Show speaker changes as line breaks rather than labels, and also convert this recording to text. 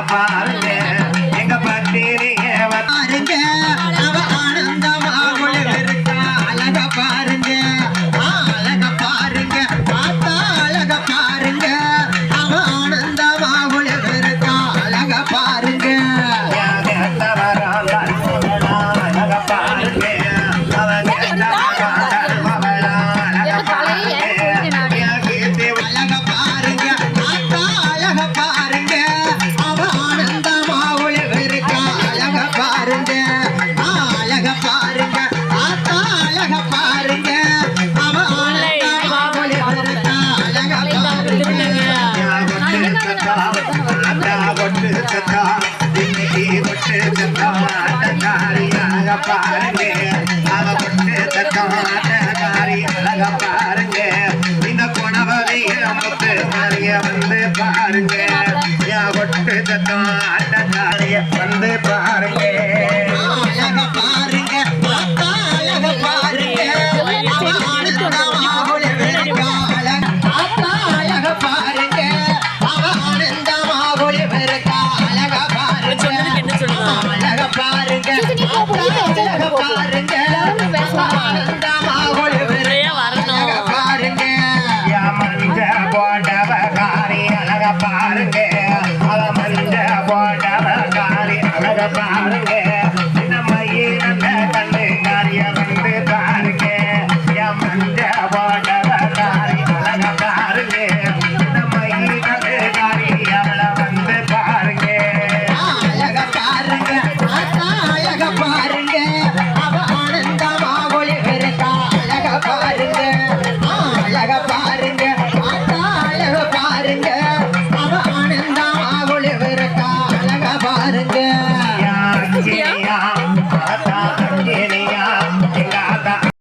பாருங்க எங்க பத்திரியே பாருங்க அவ ஆனந்தமா இருக்கா அழக பாருங்க அழக பாருங்க பார்த்தா அழக பாருங்க அவ ஆனந்தமா இருக்கா அழக பாருங்க அழக பாருங்க பாருங்க அவ கொண்டு தக்காரி அழக பாருங்க இந்த குணவரைய முத்து மாறிய வந்து பாருங்க கொட்டு தக்காரிய வந்து பாருங்க அழக பாருங்க அழக பாருங்க அழக பாருங்க அவ ஆனந்தமாக இருக்கா அழக பாருங்க அழக பாருங்க பாருங்க